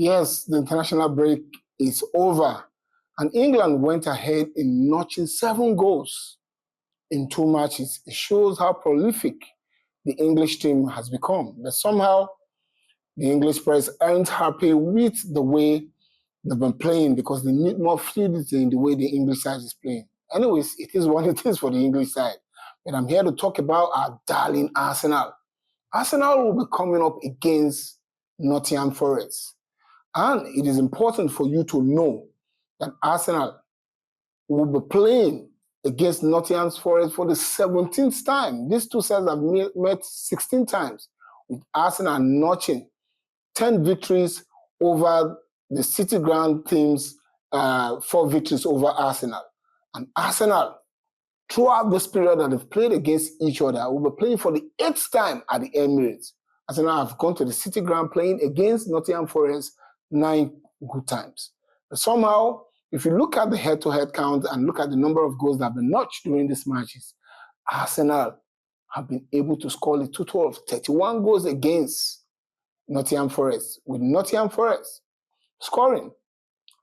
Yes, the international break is over, and England went ahead in notching 7 goals in 2 matches. It shows how prolific the English team has become. But somehow, the English press aren't happy with the way they've been playing because they need more fluidity in the way the English side is playing. Anyways, it is what it is for the English side. And I'm here to talk about our darling Arsenal. Arsenal will be coming up against Nottingham Forest. And it is important for you to know that Arsenal will be playing against Nottingham Forest for the 17th time. These two sides have met 16 times, with Arsenal notching 10 victories over the City Ground teams, 4 victories over Arsenal. And Arsenal, throughout this period that they've played against each other, will be playing for the 8th time at the Emirates. Arsenal have gone to the City Ground playing against Nottingham Forest 9 good times. But somehow, if you look at the head-to-head count and look at the number of goals that have been notched during these matches, Arsenal have been able to score a total of 31 goals against Nottingham Forest, with Nottingham Forest scoring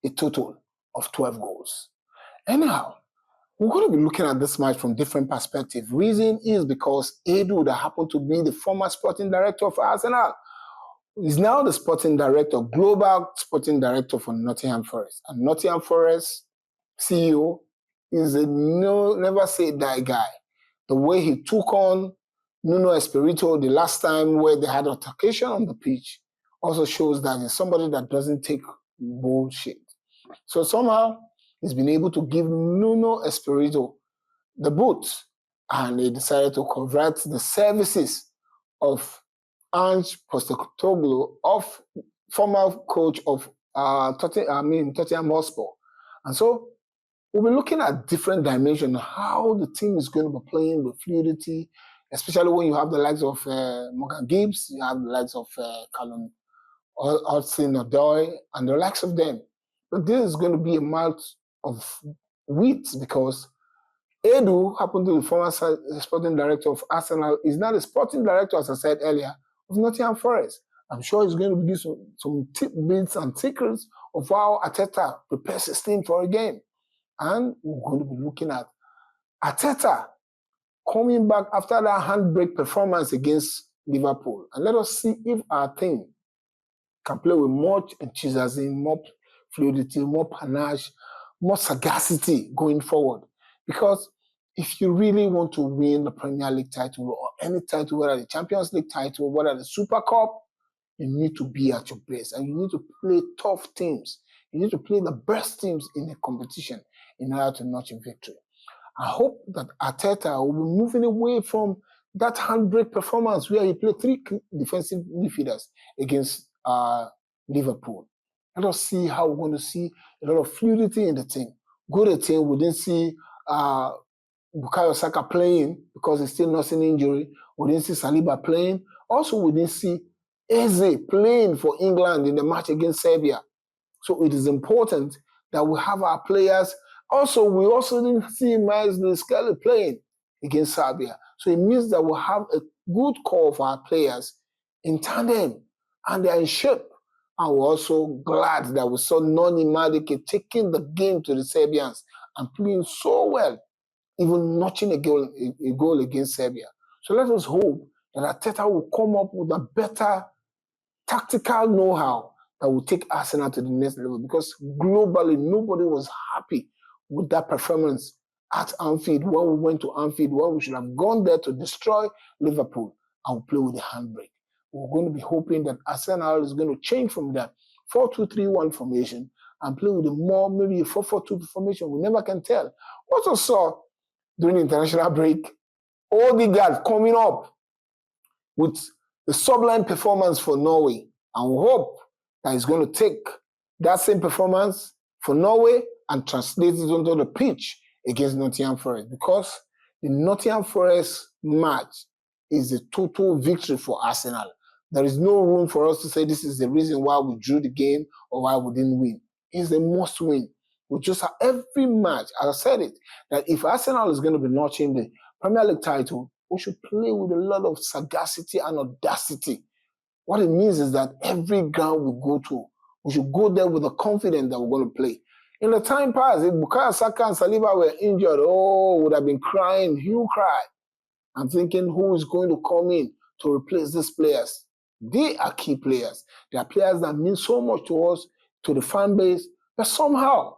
a total of 12 goals. Anyhow, we're going to be looking at this match from different perspectives. Reason is because Edu, that happened to be the former sporting director of Arsenal, is now the sporting director, global sporting director for Nottingham Forest. And Nottingham Forest CEO is a never say die guy. The way he took on Nuno Espirito the last time where they had altercation on the pitch also shows that he's somebody that doesn't take bullshit. So somehow he's been able to give Nuno Espirito the boot, and he decided to convert the services of Ange Postecoglou, of former coach of Tottenham Hotspur. And so we'll be looking at different dimensions, how the team is going to be playing with fluidity, especially when you have the likes of Morgan Gibbs, you have the likes of Callum Hudson-Odoi, and the likes of them. But this is going to be a mouth of wheat because Edu, happened to be the former sporting director of Arsenal, is now the sporting director, as I said earlier, of Nottingham Forest. I'm sure he's going to give some tidbits and secrets of how Arteta prepares his team for a game. And we're going to be looking at Arteta coming back after that handbrake performance against Liverpool. And let us see if our team can play with more enthusiasm, more fluidity, more panache, more sagacity going forward. Because if you really want to win the Premier League title or any title, whether the Champions League title, whether the Super Cup, you need to be at your best and you need to play tough teams. You need to play the best teams in the competition in order to notch a victory. I hope that Arteta will be moving away from that handbrake performance where he played 3 defensive midfielders against Liverpool. Let us see how we're going to see a lot of fluidity in the team. Go to the team, we didn't see Bukayo Saka playing because he's still nursing injury. We didn't see Saliba playing. Also, we didn't see Eze playing for England in the match against Serbia. So it is important that we have our players. Also, we also didn't see Miles Skelly playing against Serbia. So it means that we have a good core of our players in tandem and they're in shape. And we're also glad that we saw Noni Madueke taking the game to the Serbians and playing so well, even notching a goal against Serbia. So let us hope that Arteta will come up with a better tactical know-how that will take Arsenal to the next level, because globally nobody was happy with that performance at Anfield, when we went to Anfield, when we should have gone there to destroy Liverpool and play with the handbrake. We're going to be hoping that Arsenal is going to change from that 4-2-3-1 formation and play with a more, maybe a 4-4-2 formation. We never can tell. Also saw during the international break, Odegaard coming up with the sublime performance for Norway. And we hope that he's going to take that same performance for Norway and translate it onto the pitch against Nottingham Forest, because the Nottingham Forest match is a total victory for Arsenal. There is no room for us to say this is the reason why we drew the game or why we didn't win. It's a must win. We just have every match, as I said it, that if Arsenal is going to be notching the Premier League title, we should play with a lot of sagacity and audacity. What it means is that every ground we go to, We should go there with the confidence that we're going to play. In the time past, if Bukayo Saka and Saliba were injured, would have been crying, huge cry. I'm thinking who is going to come in to replace these players. They are key players. They are players that mean so much to us, to the fan base, but somehow,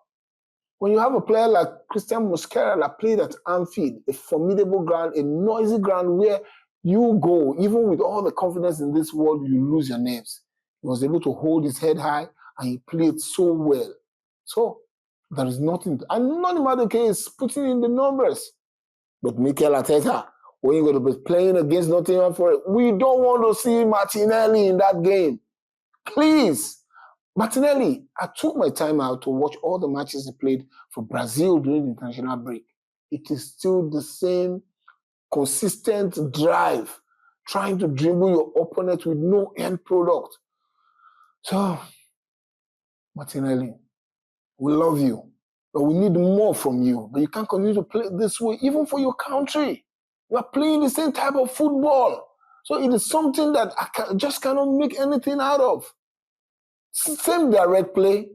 when you have a player like Christian Mosquera that played at Anfield, a formidable ground, a noisy ground where you go, even with all the confidence in this world, you lose your nerves. He was able to hold his head high and he played so well. So there is nothing. And none of the case putting in the numbers. But Mikel Arteta, when you're going to be playing against Nottingham Forest, we don't want to see Martinelli in that game. Please. Martinelli, I took my time out to watch all the matches he played for Brazil during the international break. It is still the same consistent drive, trying to dribble your opponent with no end product. So, Martinelli, we love you, but we need more from you. But you can't continue to play this way, even for your country. You are playing the same type of football. So it is something that I just cannot make anything out of. Same direct play,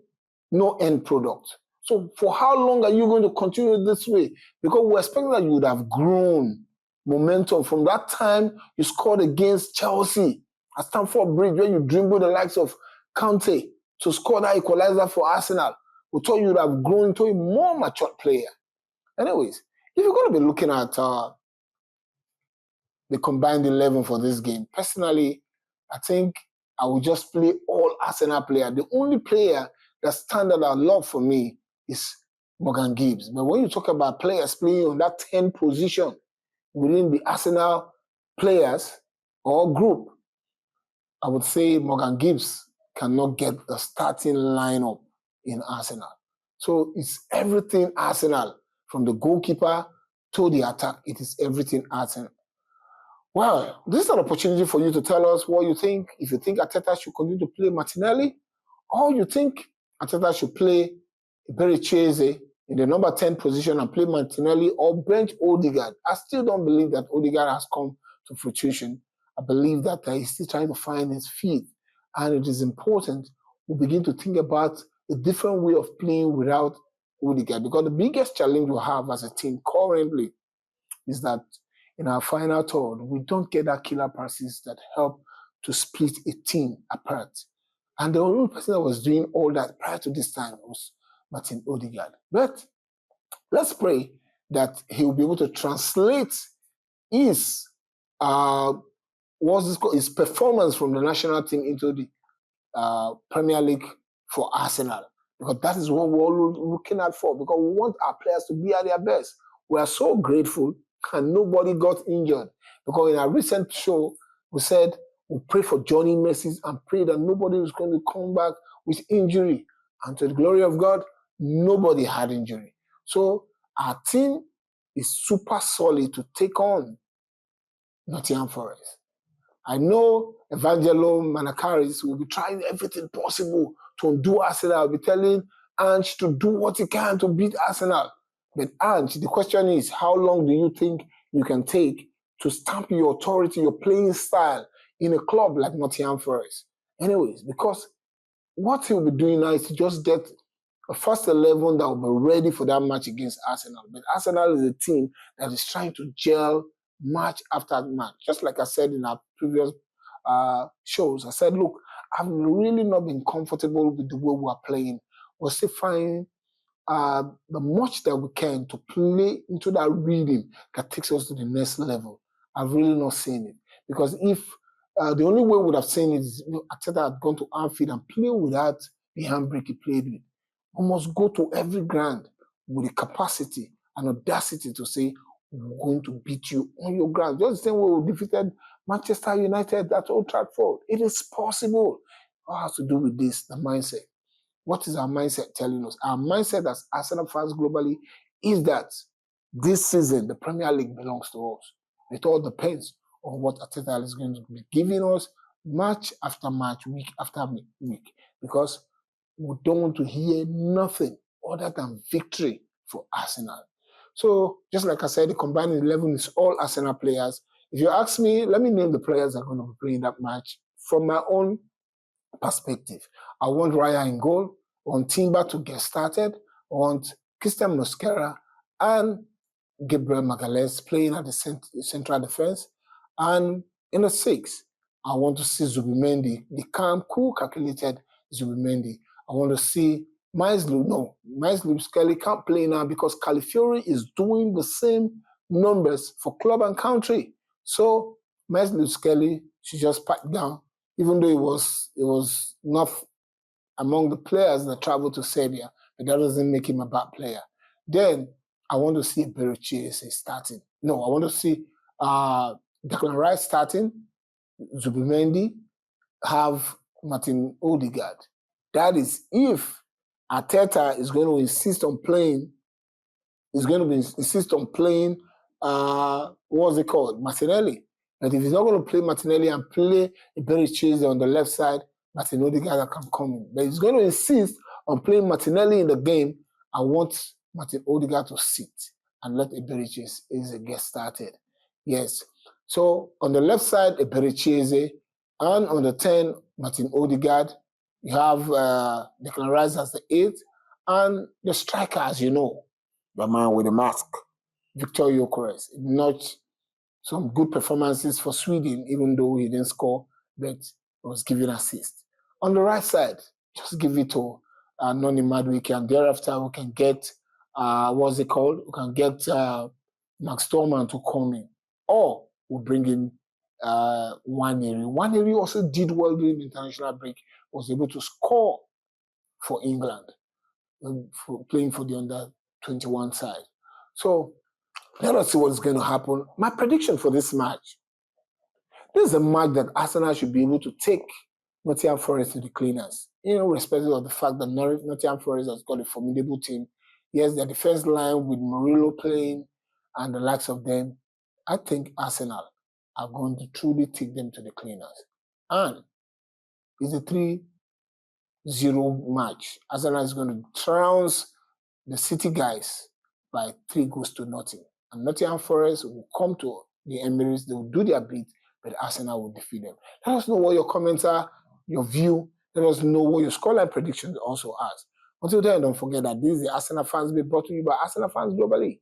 no end product. So for how long are you going to continue this way? Because we're expecting that you would have grown momentum from that time you scored against Chelsea at Stamford Bridge, where you dribbled the likes of Kante to score that equalizer for Arsenal. We thought you would have grown into a more mature player. Anyways, if you're going to be looking at the combined 11 for this game, personally, I think I will just play all Arsenal players. The only player that stands out a lot for me is Morgan Gibbs. But when you talk about players playing on that 10 position within the Arsenal players or group, I would say Morgan Gibbs cannot get the starting lineup in Arsenal. So it's everything Arsenal, from the goalkeeper to the attack. It is everything Arsenal. Well, this is an opportunity for you to tell us what you think. If you think Arteta should continue to play Martinelli, or you think Arteta should play Bericese in the number 10 position and play Martinelli, or bench Odegaard. I still don't believe that Odegaard has come to fruition. I believe that he's still trying to find his feet. And it is important we begin to think about a different way of playing without Odegaard. Because the biggest challenge we have as a team currently is that in our final third, we don't get that killer passes that help to split a team apart. And the only person that was doing all that prior to this time was Martin Odegaard. But let's pray that he will be able to translate his his performance from the national team into the Premier League for Arsenal. Because that is what we're all looking at for. Because we want our players to be at their best. We are so grateful and nobody got injured. Because in our recent show, we said we pray for Johnny Messi and pray that nobody is going to come back with injury. And to the glory of God, nobody had injury. So our team is super solid to take on Nottingham Forest. I know Evangelo Manakaris will be trying everything possible to undo Arsenal. I'll be telling Ange to do what he can to beat Arsenal. But Ange, the question is, how long do you think you can take to stamp your authority, your playing style in a club like Nottingham Forest? Anyways, because what he'll be doing now is to just get a first 11 that will be ready for that match against Arsenal. But Arsenal is a team that is trying to gel match after match. Just like I said in our previous shows, I said, look, I've really not been comfortable with the way we are playing. We're still finding the much that we can to play into that rhythm that takes us to the next level. I've really not seen it. Because if the only way we would have seen it is Arteta had gone to Anfield and played without the handbrake he played with. We must go to every ground with the capacity and audacity to say, we're going to beat you on your ground. Just the same way we defeated Manchester United at Old Trafford. It is possible. What has to do with this? The mindset. What is our mindset telling us? Our mindset as Arsenal fans globally is that this season, the Premier League belongs to us. It all depends on what Arteta is going to be giving us match after match, week after week. Because we don't want to hear nothing other than victory for Arsenal. So, just like I said, the combined 11 is all Arsenal players. If you ask me, let me name the players that are going to be playing that match from my own perspective. I want Raya in goal. I want Timber to get started. I want Christian Mosquera and Gabriel Magalhaes playing at the central defense. And in the 6, I want to see Zubimendi, the calm, cool, calculated Zubimendi. I want to see Miles Lewis Kelly can't play now because Calafiori is doing the same numbers for club and country. So Miles Lewis Kelly should just pack down, even though it was not among the players that traveled to Serbia, but that doesn't make him a bad player. Then I want to see Bericese starting. No, I want to see Declan Rice starting, Zubimendi, have Martin Odegaard. That is if Arteta is going to insist on playing, what's it called? Martinelli. But if he's not going to play Martinelli and play Bericese on the left side, Martin Odegaard can come in. But he's going to insist on playing Martinelli in the game. I want Martin Odegaard to sit and let Bericese get started. Yes. So on the left side, Bericese, and on the 10, Martin Odegaard. You have Declan Rice as the 8, and the striker, as you know, the man with the mask, Victor Gyökeres. Not some good performances for Sweden, even though he didn't score, but was giving assist. On the right side, just give it to Noni Madueke, and thereafter we can get, We can get Max Storman to come in. Or we'll bring in Nwaneri. Nwaneri also did well during the international break, was able to score for England, for playing for the under-21 side. So let us see what's going to happen. My prediction for this match, this is a match that Arsenal should be able to take Nottingham Forest to the cleaners, irrespective of the fact that Nottingham Forest has got a formidable team. Yes, their defense line with Murillo playing and the likes of them, I think Arsenal are going to truly take them to the cleaners. And it's a 3-0 match. Arsenal is going to trounce the City guys by 3-0. And Nottingham Forest will come to the Emirates, they will do their bit, but Arsenal will defeat them. Let us know what your comments are, your view. Let us know what your scoreline predictions also are. Until then, don't forget that this is the Arsenal Fans Bill brought to you by Arsenal Fans Globally.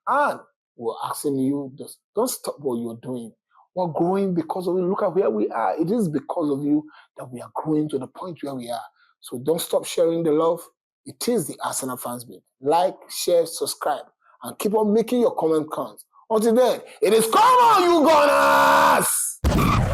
And we're asking you, just don't stop what you're doing. We're growing because of you. Look at where we are. It is because of you that we are growing to the point where we are. So don't stop sharing the love. It is the Arsenal Fans Bill. Like, share, subscribe, and keep on making your comment count. Until then, it is come on, you Gunners!